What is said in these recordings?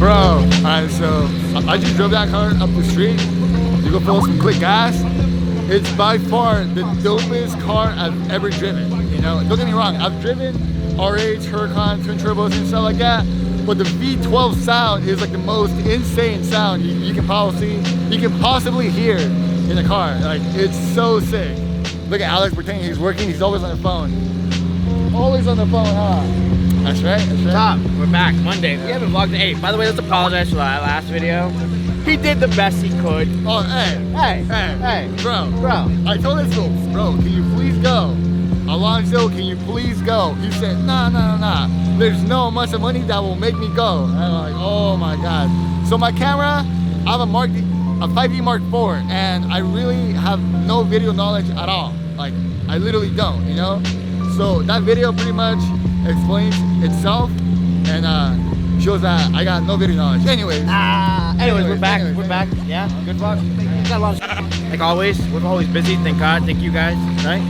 Bro, alright, so I just drove that car up the street to go fill some quick gas. It's by far the dopest car I've ever driven. You know, don't get me wrong, I've driven RH, Huracan, twin turbos and stuff like that, but the V12 sound is like the most insane sound you can possibly hear in a car. Like, it's so sick. Look at Alex pretending he's working, he's always on the phone. Always on the phone, huh? That's right, that's right. Stop, we're back, Monday. We haven't vlogged. Hey, by the way, let's apologize for that last video. He did the best he could. Oh, hey, bro. I told this fool, bro, can you please go? Alonso, can you please go? He said, nah. There's no amount of money that will make me go. And I'm like, oh my God. So my camera, I have a 5D Mark IV, and I really have no video knowledge at all. Like, I literally don't, you know? So that video pretty much explains itself and shows that I got no video knowledge. Anyways, we're back. We're back. Yeah, good vlog. Got a lot of like always, we're always busy. Thank God. Thank you guys. Right?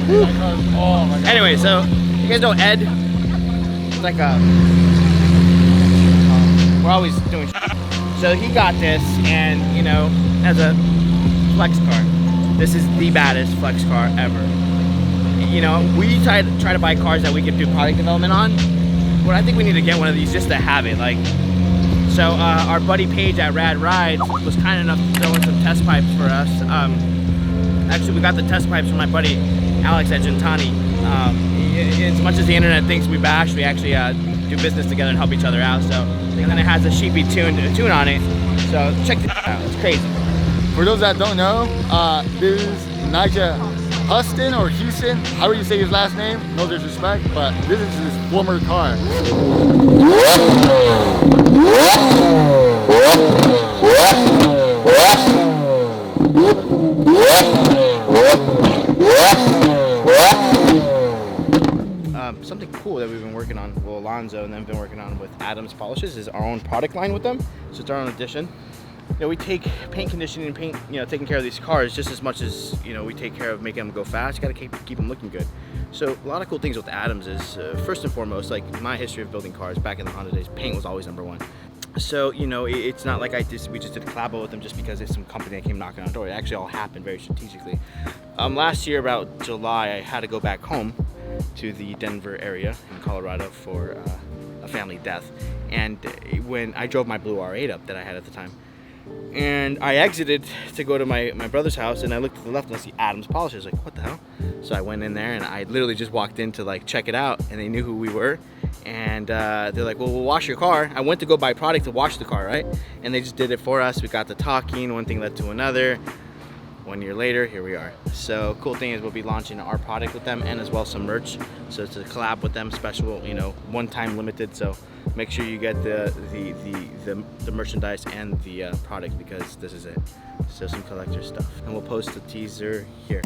Oh my God. Anyway, so you guys know Ed. It's like we're always doing so he got this, and you know, as a flex car, this is the baddest flex car ever. You know, we try to buy cars that we can do product development on, but I think we need to get one of these just to have it. Like, so our buddy Paige at Rad Rides was kind enough to throw in some test pipes for us. Actually, we got the test pipes from my buddy Alex at Gentani. As much as the internet thinks we bash, we actually do business together and help each other out. So, and then it has a Sheepeytuned tune on it. So check this out. It's crazy. For those that don't know, this is Nigel Huston or Houston, however you say his last name, no disrespect, but this is his former car. Something cool that we've been working on, well, Alonzo and then been working on with Adams Polishes, is our own product line with them. So it's our own addition. You know, we take paint conditioning and paint, you know, taking care of these cars just as much as, you know, we take care of making them go fast. You gotta keep them looking good. So a lot of cool things with Adams is, first and foremost, like my history of building cars back in the Honda days, paint was always #1. So, you know, it's not like we just did a collab with them just because it's some company that came knocking on our door. It actually all happened very strategically. Last year, about July, I had to go back home to the Denver area in Colorado for a family death. And when I drove my blue R8 up that I had at the time, and I exited to go to my brother's house, and I looked to the left and I see Adams Polishes. Like, what the hell? So I went in there and I literally just walked in to like check it out, and they knew who we were. And they're like, well, we'll wash your car. I went to go buy product to wash the car, right? And they just did it for us. We got to talking, one thing led to another. 1 year later, here we are. So cool thing is we'll be launching our product with them and as well some merch. So it's a collab with them, special, you know, one-time limited. So make sure you get the merchandise and the product, because this is it. So some collector stuff. And we'll post the teaser here.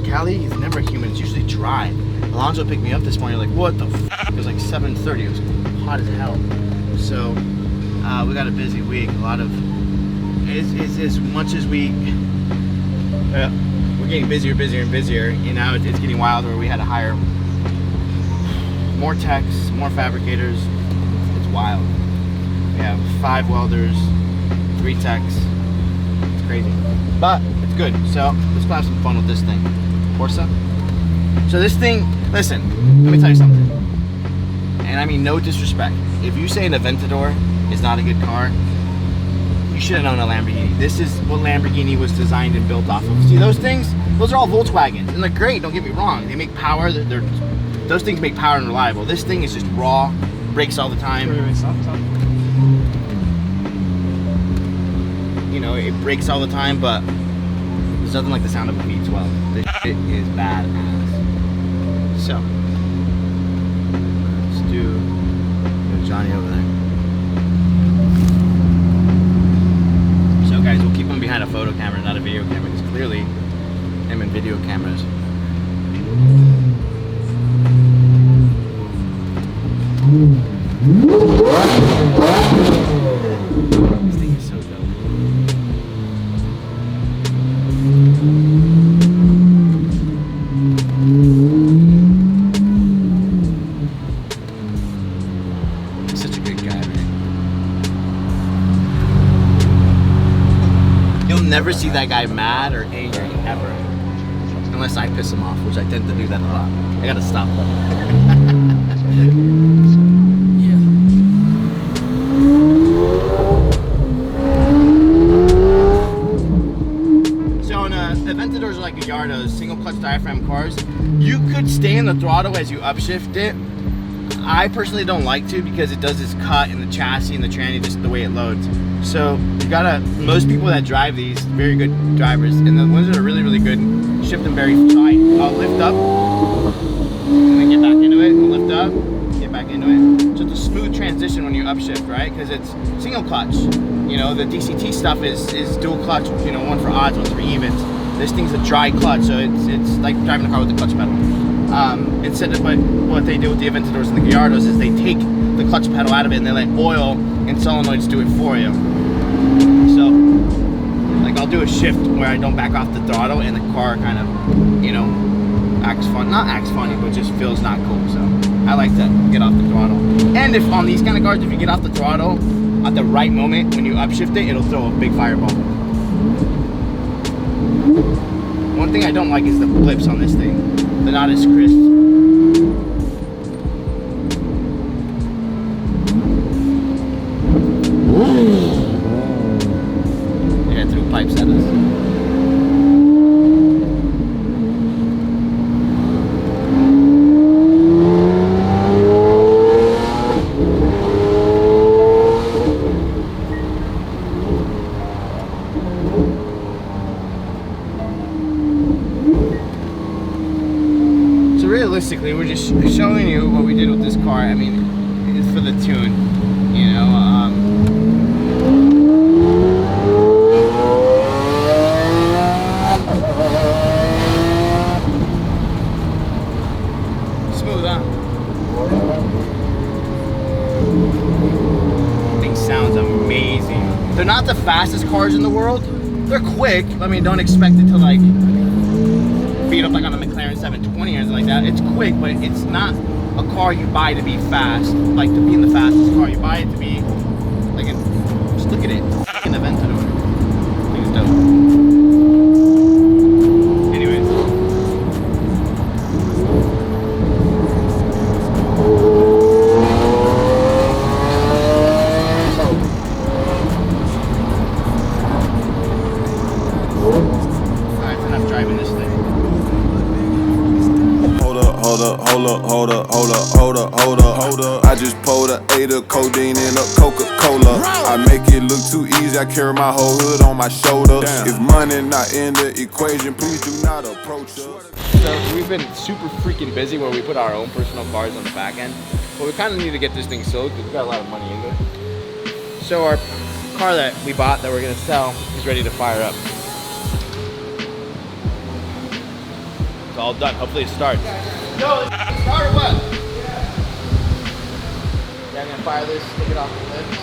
Cali is never humid, it's usually dry. Alonzo picked me up this morning, like, what the f? It was like 7:30, it was hot as hell. So, we got a busy week, a lot of, as much as we're getting busier and busier, you know, it's getting wild where we had to hire more techs, more fabricators. It's wild. We have 5 welders, 3 techs, it's crazy. But, it's good, so let's have some fun with this thing. Corsa. So this thing, listen, let me tell you something. mean no disrespect. If you say an Aventador is not a good car, you shouldn't own a Lamborghini. This is what Lamborghini was designed and built off of. See those things? Those are all Volkswagens, and they're great. Don't get me wrong. They make power. Those things make power and reliable. This thing is just raw, brakes all the time. Stop. You know, it brakes all the time, but there's nothing like the sound of a V12. This shit is badass. So, let's do Johnny over there. So guys, we'll keep him behind a photo camera, not a video camera, because clearly him and video cameras. This thing is so dope. Such a good guy, man. You'll never see that guy mad or angry, ever. Unless I piss him off, which I tend to do that a lot. I gotta stop that. Aventadors are like Gallardos, single clutch diaphragm cars. You could stay in the throttle as you upshift it. I personally don't like to because it does this cut in the chassis and the tranny, just the way it loads. So you gotta, most people that drive these, very good drivers, and the ones that are really, really good, shift them very tight. I'll lift up, and then get back into it, and lift up, get back into it. So it's a smooth transition when you upshift, right? Because it's single clutch. You know, the DCT stuff is dual clutch, you know, one for odds, one for evens. This thing's a dry clutch, so it's like driving a car with a clutch pedal. Instead of what they do with the Aventadors and the Gallardos is they take the clutch pedal out of it and they let oil and solenoids do it for you. So, like I'll do a shift where I don't back off the throttle and the car kind of, you know, acts fun. Not acts funny, but just feels not cool. So I like to get off the throttle. And if on these kind of cars, if you get off the throttle at the right moment when you upshift it, it'll throw a big fireball. One thing I don't like is the blips on this thing. They're not as crisp. Yeah, threw pipes at us. Realistically, we're just showing you what we did with this car. I mean, it's for the tune, you know. Smooth, huh? Thing sounds amazing. They're not the fastest cars in the world. They're quick. I mean, don't expect it to like beat up like on a McLaren 720 or anything like that. It's quick, but it's not a car you buy to be fast, like to be in the fastest car. You buy it to be like, just look at it, an Aventador. I think it's dope. Anyways. Alright, it's enough driving this thing. Hold up. I just pulled a 8 of codeine in a Coca-Cola. I make it look too easy, I carry my whole hood on my shoulder. If money not in the equation, please do not approach us. So we've been super freaking busy where we put our own personal cars on the back end. But we kind of need to get this thing sold because we've got a lot of money into it. So our car that we bought that we're going to sell is ready to fire up. It's all done. Hopefully it starts. Yo, start or what? Yeah, I'm gonna fire this, take it off the lift,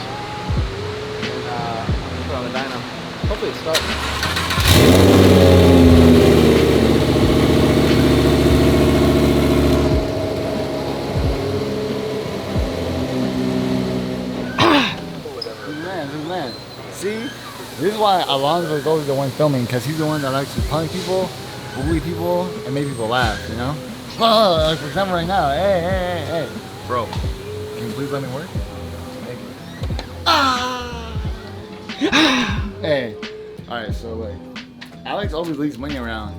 and put it on the dyno. Hopefully it starts. Who's man? See? This is why Alonso is always the one filming, because he's the one that likes to punk people, bully people, and make people laugh, you know? Oh, like for example right now, hey. Bro. Can please let me work? Ah! Hey, all right. So like, Alex always leaves money around,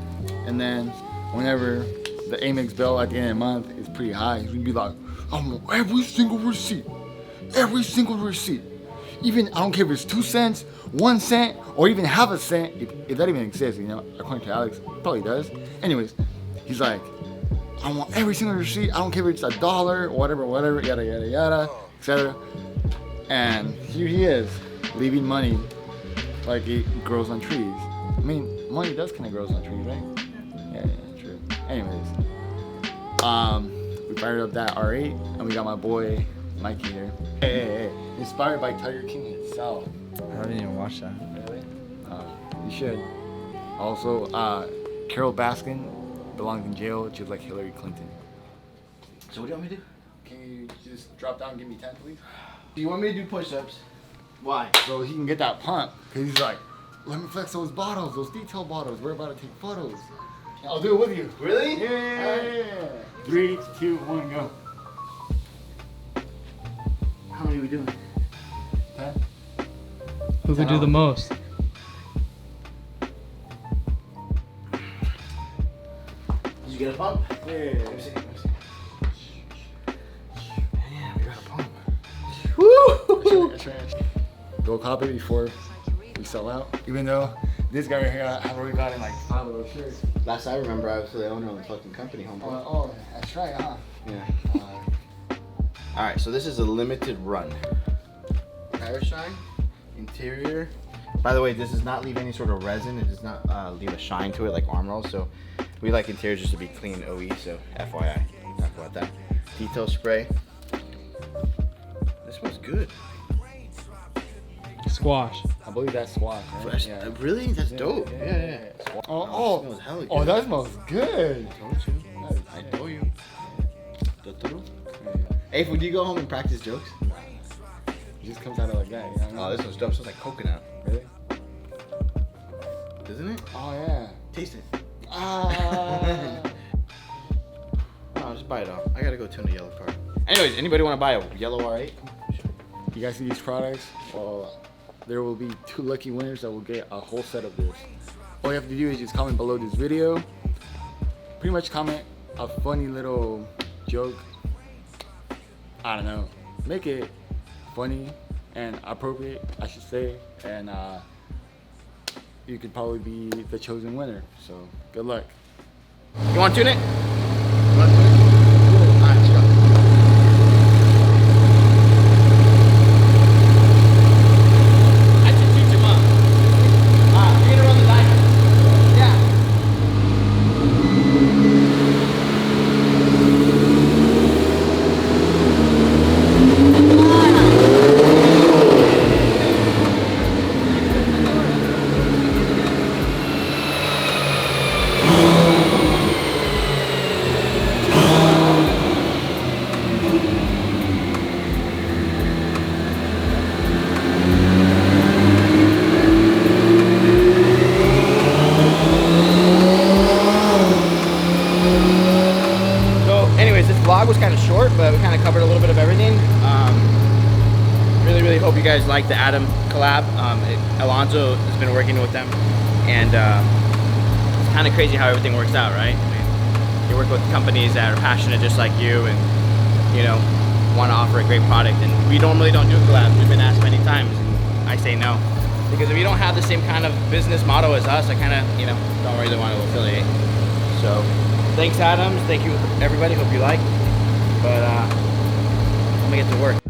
and then whenever the Amex bill at the end of the month is pretty high, he's gonna be like, "I want every single receipt, every single receipt. Even I don't care if it's 2 cents, 1 cent, or even half a cent, if that even exists, you know, according to Alex, it probably does. Anyways, he's like, I want every single receipt. I don't care if it's $1 or whatever, yada yada yada, etc. And here he is, leaving money like it grows on trees. I mean, money does kind of grows on trees, right? Yeah, true. Anyways, we fired up that R8, and we got my boy Mikey here. Hey. Inspired by Tiger King itself. I didn't even watch that. Really? You should. Also, Carol Baskin belongs in jail just like Hillary Clinton. So what do you want me to do? Can you just drop down and give me 10, please? Do you want me to do push-ups? Why? So he can get that pump. Because he's like, let me flex those bottles, those detail bottles. We're about to take photos. I'll do it with you. Really? Yeah. 3, 2, 1, go. How many are we doing? 10. Who could do the most? Did you get a pump? Yeah. Let me see. Yeah, we got a pump. Woo! Go cop it before we sell out. Even though this guy right here, I've already gotten like 5 of those shirts. Last I remember, I was the owner of the fucking company, homeboy. Oh, that's right, huh? Yeah. All right, so this is a limited run. Tire shine, interior. By the way, this does not leave any sort of resin. It does not leave a shine to it like arm rolls. So we like interiors just to be clean OE. So FYI, talk about that. Detail spray. This smells good. Squash. I believe that's squash, right? Yeah. Really? That's dope. Yeah. Oh, Smells hella good. oh, that smells good. Told you. I told you. Hey, do you go home and practice jokes? It just comes out of like that. You know? Oh, this one's dope. It smells like coconut. Really? Isn't it? Oh yeah. Taste it. Ah. No, just buy it all. I gotta go tune a yellow car. Anyways, anybody want to buy a yellow R8? You guys see these products? Well, there will be 2 lucky winners that will get a whole set of this. All you have to do is just comment below this video. Pretty much comment a funny little joke. I don't know. Make it funny and appropriate, I should say. And you could probably be the chosen winner. So good luck. You want to tune it? Vlog was kind of short, but we kind of covered a little bit of everything. Really hope you guys like the Adam collab. Alonzo has been working with them, and it's kind of crazy how everything works out, right? I mean, you work with companies that are passionate just like you, and you know, want to offer a great product. And we normally don't do collabs. We've been asked many times, and I say no, because if you don't have the same kind of business motto as us, I kind of, you know, don't really want to affiliate. So thanks, Adams. Thank you, everybody. Hope you like. But I'm gonna get to work.